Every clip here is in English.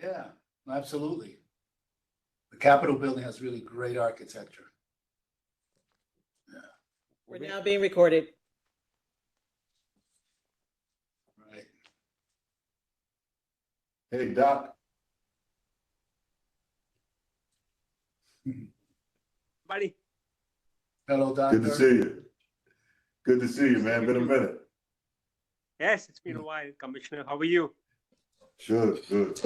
Yeah, absolutely. The Capitol building has really great architecture. We're now being recorded. Right. Hey, Doc. Buddy, Hello, Doctor. Good to see you. Good to see you, man. Been a minute. yes, it's been a while, Commissioner. How are you? Sure, good.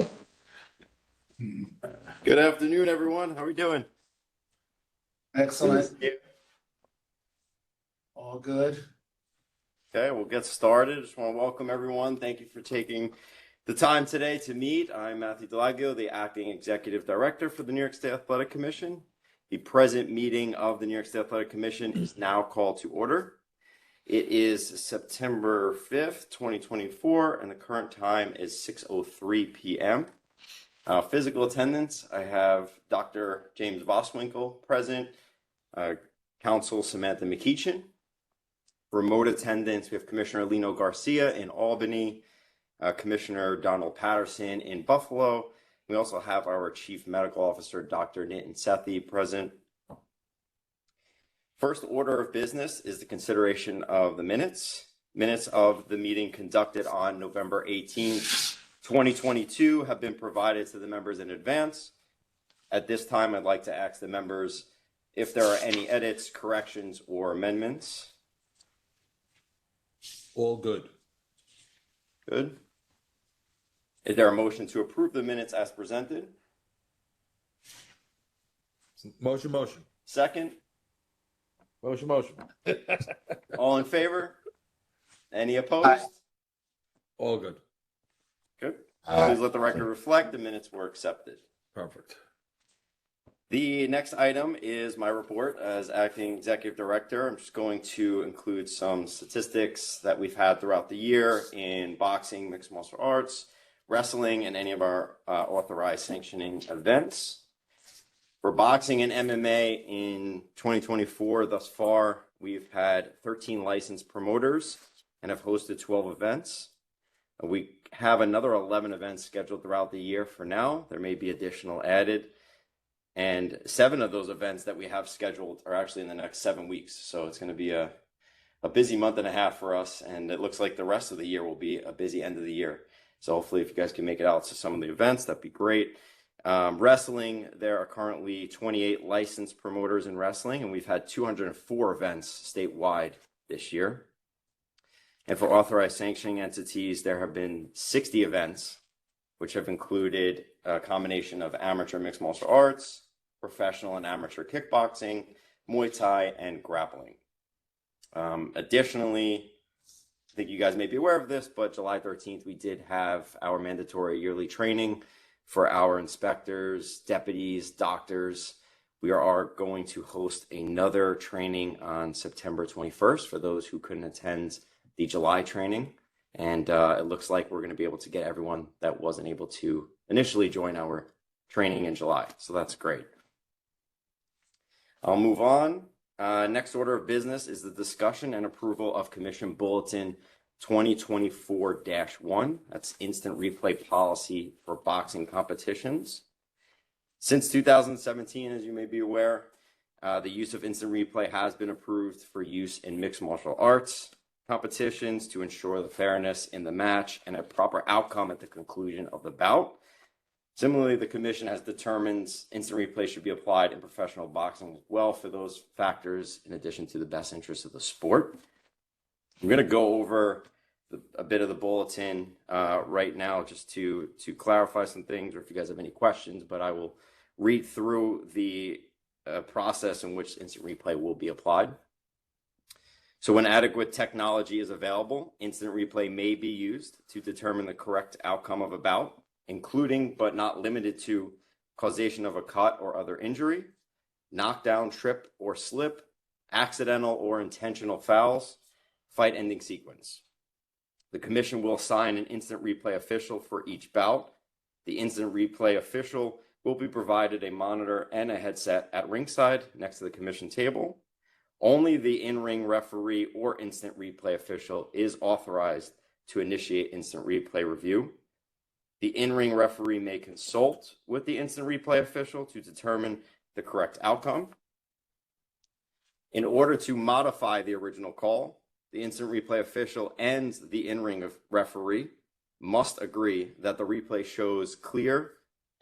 Good afternoon, everyone. How are we doing? Excellent. All good. Okay, we'll get started. Just want to welcome everyone. Thank you for taking the time today to meet. I'm Matthew Delagio, the Acting Executive Director for the New York State Athletic Commission. The present meeting of the New York State Athletic Commission is now called to order. It is September 5th, 2024, and the current time is 6:03 p.m. Physical attendance, I have Dr. James Voswinkle present, Counsel Samantha McEachin. Remote attendance, we have Commissioner Lino Garcia in Albany, Commissioner Donald Patterson in Buffalo. We also have our Chief Medical Officer, Dr. Nitin Sethi, present. First order of business is the consideration of the minutes. Minutes of the meeting conducted on November 18th, 2022 have been provided to the members in advance. At this time, I'd like to ask the members if there are any edits, corrections, or amendments. All good. Good. Is there a motion to approve the minutes as presented? Motion. Second, Motion. all in favor? Any opposed? Aye. All good. Good. Please let the record reflect the minutes were accepted. Perfect. The next item is my report as acting executive director. I'm just going to include some statistics that we've had throughout the year in boxing, mixed martial arts, wrestling, and any of our authorized sanctioning events. For boxing and MMA in 2024 thus far, we've had 13 licensed promoters and have hosted 12 events. We have another 11 events scheduled throughout the year for now. There may be additional added. And 7 of those events that we have scheduled are actually in the next 7 weeks. So it's going to be a busy month and a half for us. And it looks like the rest of the year will be a busy end of the year. So hopefully if you guys can make it out to some of the events, that'd be great. Wrestling, there are currently 28 licensed promoters in wrestling, and we've had 204 events statewide this year. And for authorized sanctioning entities, there have been 60 events, which have included a combination of amateur mixed martial arts, professional and amateur kickboxing, Muay Thai, and grappling. Additionally, I think you guys may be aware of this, but July 13th, we did have our mandatory yearly training for our inspectors, deputies, doctors. We are going to host another training on September 21st for those who couldn't attend the July training. And it looks like we're going to be able to get everyone that wasn't able to initially join our training in July. So that's great. I'll move on. Next order of business is the discussion and approval of Commission Bulletin 2024-1. That's instant replay policy for boxing competitions. Since 2017, as you may be aware, the use of instant replay has been approved for use in mixed martial arts competitions to ensure the fairness in the match and a proper outcome at the conclusion of the bout. Similarly, the commission has determined instant replay should be applied in professional boxing as well for those factors in addition to the best interest of the sport. I'm going to go over a bit of the bulletin right now just to clarify some things, or if you guys have any questions, but I will read through the process in which instant replay will be applied. So when adequate technology is available, instant replay may be used to determine the correct outcome of a bout, including but not limited to causation of a cut or other injury, knockdown, trip or slip, accidental or intentional fouls, fight ending sequence. The commission will assign an instant replay official for each bout. The instant replay official will be provided a monitor and a headset at ringside next to the commission table. Only the in-ring referee or instant replay official is authorized to initiate instant replay review. The in-ring referee may consult with the instant replay official to determine the correct outcome. In order to modify the original call, the instant replay official and the in-ring referee must agree that the replay shows clear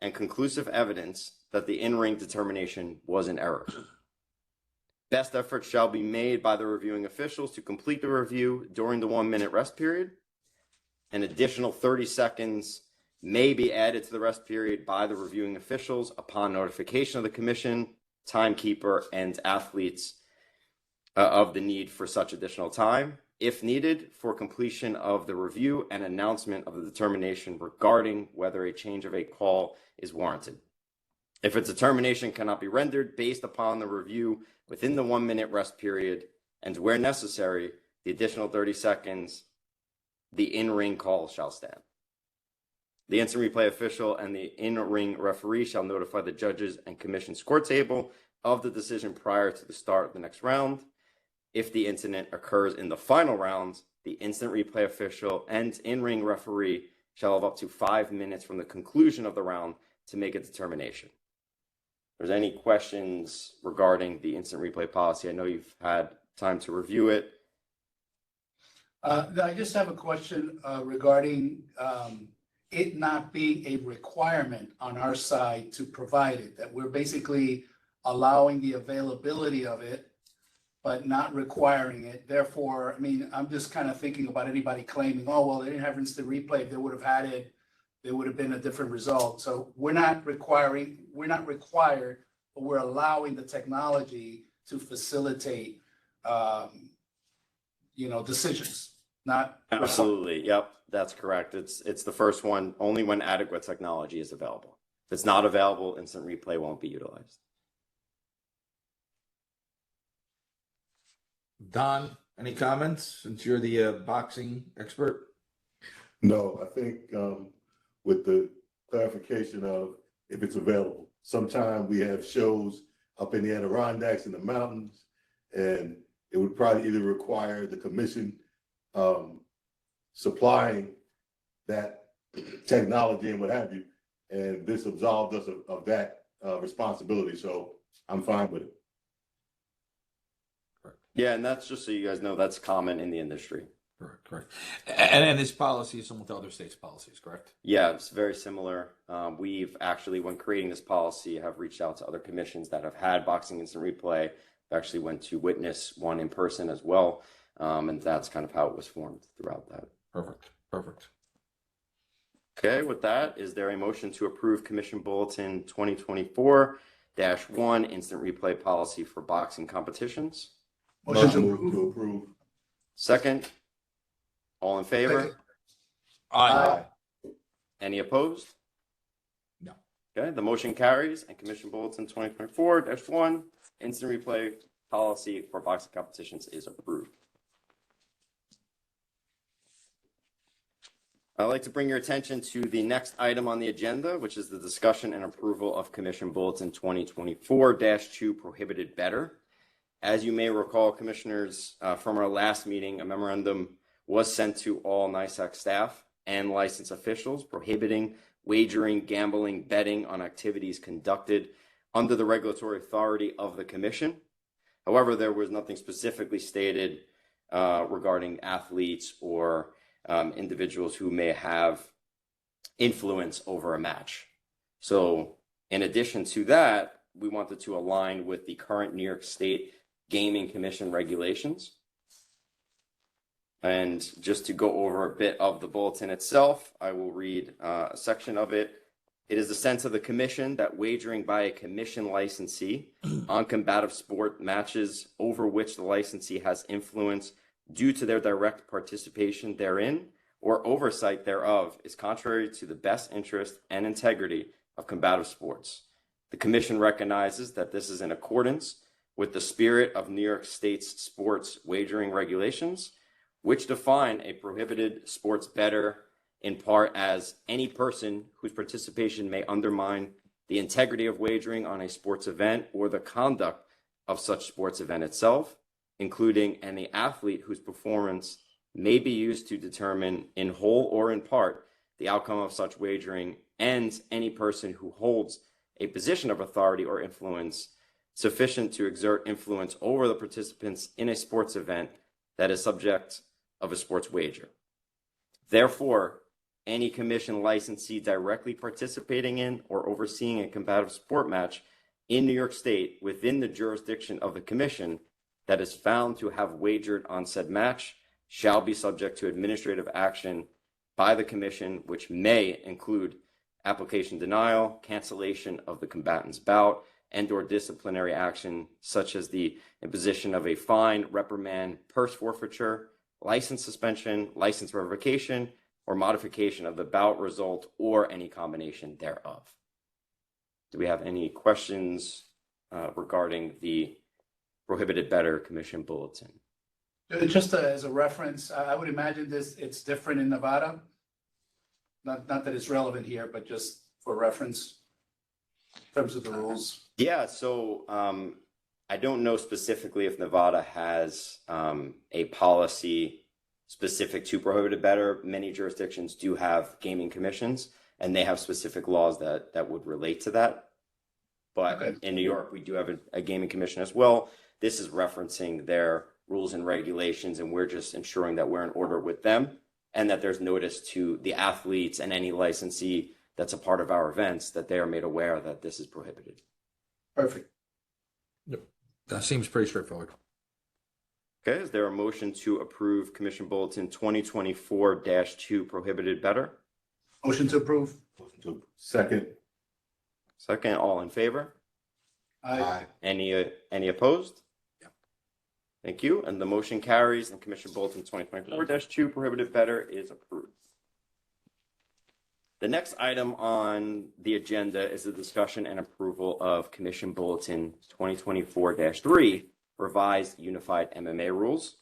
and conclusive evidence that the in-ring determination was an error. Best efforts shall be made by the reviewing officials to complete the review during the 1-minute rest period. An additional 30 seconds may be added to the rest period by the reviewing officials upon notification of the commission, timekeeper, and athletes of the need for such additional time, if needed, for completion of the review and announcement of the determination regarding whether a change of a call is warranted. If a determination cannot be rendered based upon the review within the 1-minute rest period, and where necessary, the additional 30 seconds, the in-ring call shall stand. The instant replay official and the in-ring referee shall notify the judges and commission score table of the decision prior to the start of the next round. If the incident occurs in the final round, the instant replay official and in-ring referee shall have up to 5 minutes from the conclusion of the round to make a determination. If there's any questions regarding the instant replay policy, I know you've had time to review it. I just have a question regarding it not being a requirement on our side to provide it, that we're basically allowing the availability of it, but not requiring it. Therefore, I mean, I'm just kind of thinking about anybody claiming, oh, well, they didn't have instant replay. If they would have had it, there would have been a different result. So we're not required, but we're allowing the technology to facilitate, decisions, not. Absolutely. Yep, that's correct. It's the first one, only when adequate technology is available. If it's not available, instant replay won't be utilized. Don, any comments since you're the boxing expert? No, I think with the clarification of if it's available. Sometimes we have shows up in the Adirondacks in the mountains, and it would probably either require the commission supplying that technology and what have you. And this absolved us of that responsibility. So I'm fine with it. Yeah, and that's just so you guys know, that's common in the industry. Correct. And this policy is similar to other states' policies, correct? Yeah, it's very similar. We've actually, when creating this policy, have reached out to other commissions that have had boxing instant replay. We actually went to witness one in person as well. And that's kind of how it was formed throughout that. Perfect. Okay, with that, is there a motion to approve Commission Bulletin 2024-1 instant replay policy for boxing competitions? Motion to Move to approve. Second? All in favor? Aye. Any opposed? No. Okay, the motion carries, and Commission Bulletin 2024-1 instant replay policy for boxing competitions is approved. I'd like to bring your attention to the next item on the agenda, which is the discussion and approval of Commission Bulletin 2024-2 prohibited better. As you may recall, commissioners, from our last meeting, a memorandum was sent to all NYSEC staff and licensed officials prohibiting wagering, gambling, betting on activities conducted under the regulatory authority of the commission. However, there was nothing specifically stated regarding athletes or individuals who may have influence over a match. So in addition to that, we wanted to align with the current New York State Gaming Commission regulations. And just to go over a bit of the bulletin itself, I will read a section of it. It is the sense of the commission that wagering by a commission licensee on combative sport matches over which the licensee has influence due to their direct participation therein or oversight thereof is contrary to the best interest and integrity of combative sports. The commission recognizes that this is in accordance with the spirit of New York State's sports wagering regulations, which define a prohibited sports bettor in part as any person whose participation may undermine the integrity of wagering on a sports event or the conduct of such sports event itself, including any athlete whose performance may be used to determine in whole or in part the outcome of such wagering, and any person who holds a position of authority or influence sufficient to exert influence over the participants in a sports event that is subject of a sports wager. Therefore, any commission licensee directly participating in or overseeing a combative sport match in New York State within the jurisdiction of the commission that is found to have wagered on said match shall be subject to administrative action by the commission, which may include application denial, cancellation of the combatant's bout, and/or disciplinary action such as the imposition of a fine, reprimand, purse forfeiture, license suspension, license revocation, or modification of the bout result or any combination thereof. Do we have any questions regarding the Prohibited Better Commission Bulletin? Just as a reference, I would imagine it's different in Nevada. Not that it's relevant here, but just for reference in terms of the rules. Yeah, so I don't know specifically if Nevada has a policy specific to Prohibited Better. Many jurisdictions do have gaming commissions, and they have specific laws that would relate to that. But Okay. in New York, we do have a gaming commission as well. This is referencing their rules and regulations, and we're just ensuring that we're in order with them and that there's notice to the athletes and any licensee that's a part of our events that they are made aware that this is prohibited. Perfect. That seems pretty straightforward. Okay, is there a motion to approve Commission Bulletin 2024-2 Prohibited Better? Motion to approve. Second. Second, all in favor? Aye. Any opposed? Thank you. And the motion carries, and Commission Bulletin 2024-2 Prohibited Better is approved. The next item on the agenda is the discussion and approval of Commission Bulletin 2024-3 Revised Unified MMA Rules.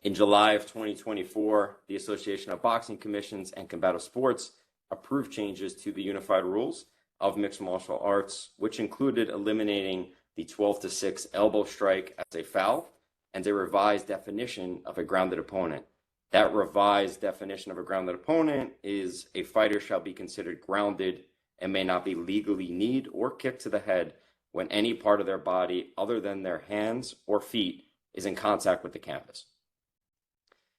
In July of 2024, the Association of Boxing Commissions and Combative Sports approved changes to the Unified Rules of Mixed Martial Arts, which included eliminating the 12-6 elbow strike as a foul and a revised definition of a grounded opponent. That revised definition of a grounded opponent is a fighter shall be considered grounded and may not be legally kneed or kicked to the head when any part of their body other than their hands or feet is in contact with the canvas.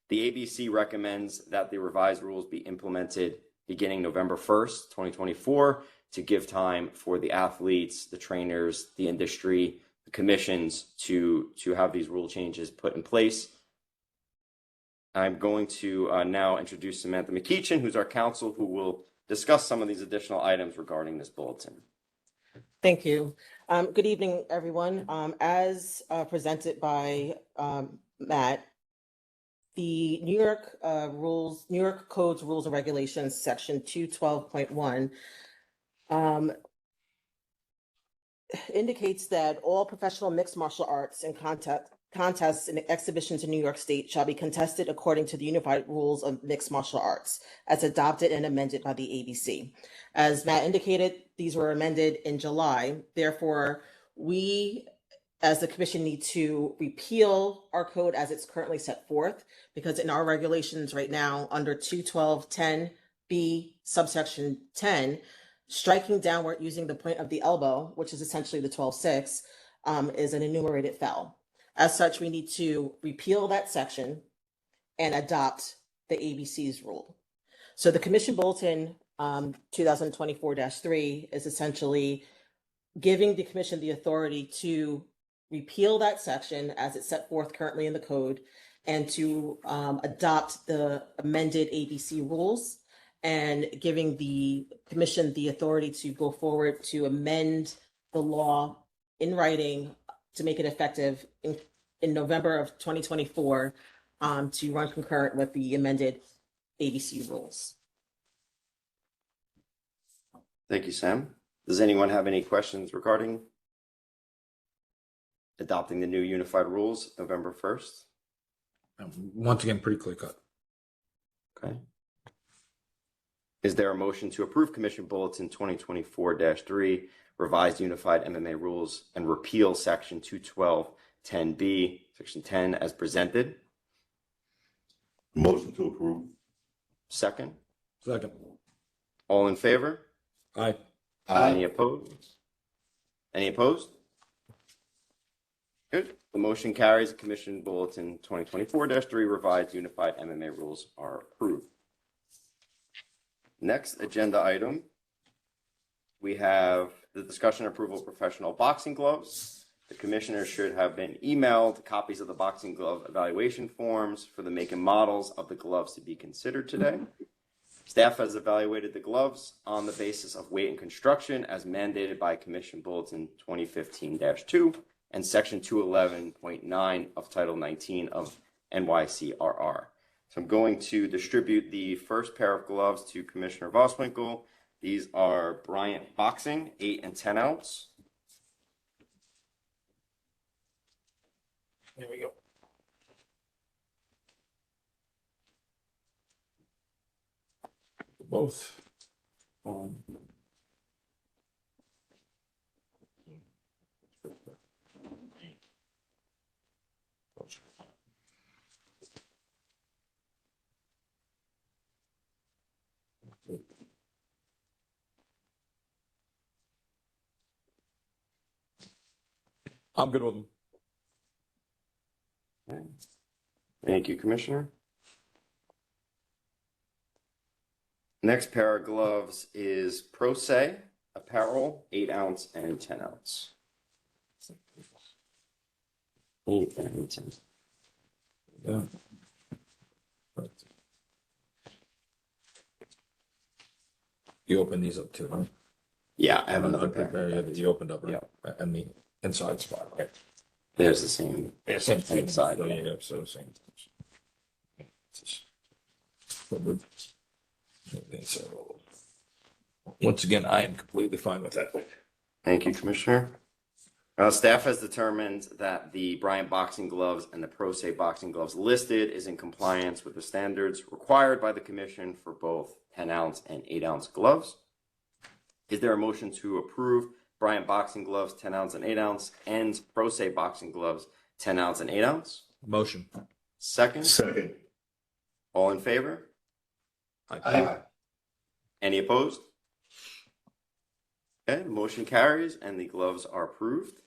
The ABC recommends that the revised rules be implemented beginning November 1st, 2024, to give time for the athletes, the trainers, the industry, the commissions to have these rule changes put in place. I'm going to now introduce Samantha McEachin, who's our counsel, who will discuss some of these additional items regarding this bulletin. Thank you. Good evening, everyone. As presented by Matt, the New York Codes Rules and Regulations, Section 212.1, indicates that all professional mixed martial arts and contests and exhibitions in New York State shall be contested according to the Unified Rules of Mixed Martial Arts, as adopted and amended by the ABC. As Matt indicated, these were amended in July. Therefore, we, as the commission, need to repeal our code as it's currently set forth, because in our regulations right now, under 212.10B, subsection 10, striking downward using the point of the elbow, which is essentially the 12-6, is an enumerated foul. As such, we need to repeal that section and adopt the ABC's rule. So the Commission Bulletin 2024-3 is essentially giving the commission the authority to repeal that section as it's set forth currently in the code and to adopt the amended ABC rules, and giving the commission the authority to go forward to amend the law in writing to make it effective in November of 2024 to run concurrent with the amended ABC rules. Thank you, Sam. Does anyone have any questions regarding adopting the new unified rules November 1st? Once again, pretty clear cut. Okay. Is there a motion to approve Commission Bulletin 2024-3 Revised Unified MMA Rules and repeal Section 212.10B, Section 10 as presented? Motion to approve. Second, Second. All in favor? Aye. Any opposed? Any opposed? Good. The motion carries. Commission Bulletin 2024-3 revised unified MMA rules are approved. Next agenda item, we have the discussion and approval of professional boxing gloves. The commissioners should have been emailed copies of the boxing glove evaluation forms for the make and models of the gloves to be considered today. Staff has evaluated the gloves on the basis of weight and construction as mandated by Commission Bulletin 2015-2 and Section 211.9 of Title 19 of NYCRR. So I'm going to distribute the first pair of gloves to Commissioner Voswinkle. These are Bryant Boxing, 8 and 10 ounce. There we go. Both. I'm good with them. Okay. Thank you, Commissioner. Next pair of gloves is Pro Se Apparel, 8 ounce and 10 ounce. 8 and 10. Yeah. You opened these up too, huh? Yeah, I have another Okay, pair. yeah, that you opened up, right? Yeah. And the inside spot, right? There's the same. Yeah, same thing. Inside. So, yeah, so same. So, once again, I am completely fine with that. Thank you, Commissioner. Staff has determined that the Bryant boxing gloves and the Pro Se boxing gloves listed is in compliance with the standards required by the Commission for both 10 ounce and 8 ounce gloves. Is there a motion to approve Bryant boxing gloves, 10 ounce and 8 ounce, and Pro Se boxing gloves, 10 ounce and 8 ounce? Motion. Second, Second. all in favor? Aye. Any opposed? Okay, the motion carries and the gloves are approved.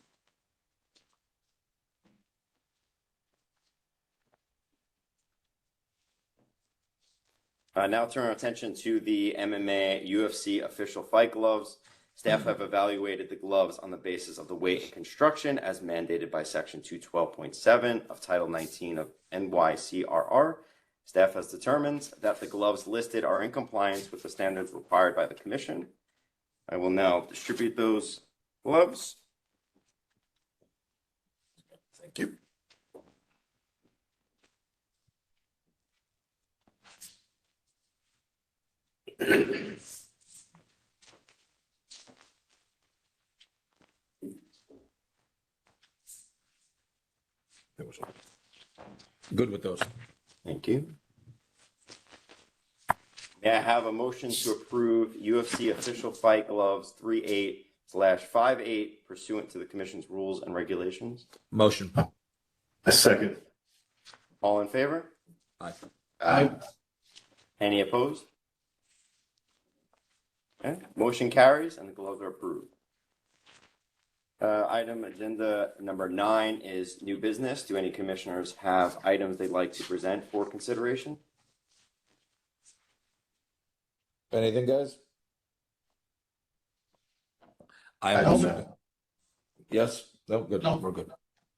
Now turn our attention to the MMA UFC official fight gloves. Staff have evaluated the gloves on the basis of the weight and construction as mandated by Section 212.7 of Title 19 of NYCRR. Staff has determined that the gloves listed are in compliance with the standards required by the Commission. I will now distribute those gloves. Thank you. Good with those. Thank you. May I have a motion to approve UFC official fight gloves 3/8/58 pursuant to the Commission's rules and regulations? Motion. A second. All in favor? Aye. Aye. Any opposed? Okay, motion carries and the gloves are approved. Item agenda number 9 is new business. Do any commissioners have items they'd like to present for consideration? Anything, guys? I I am. don't Yes? No, good. No. We're good.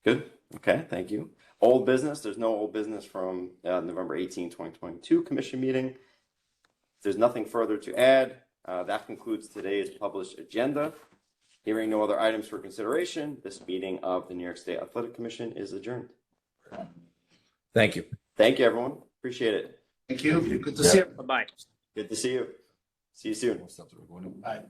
Good. Okay, thank you. Old business, there's no old business from November 18, 2022 commission meeting. If there's nothing further to add, that concludes today's published agenda. Hearing no other items for consideration, this meeting of the New York State Athletic Commission is adjourned. Thank you. Thank you, everyone. Appreciate it. Thank you. Good to see you. Bye-bye. Good to see you. See you soon. We'll stop the recording. Bye.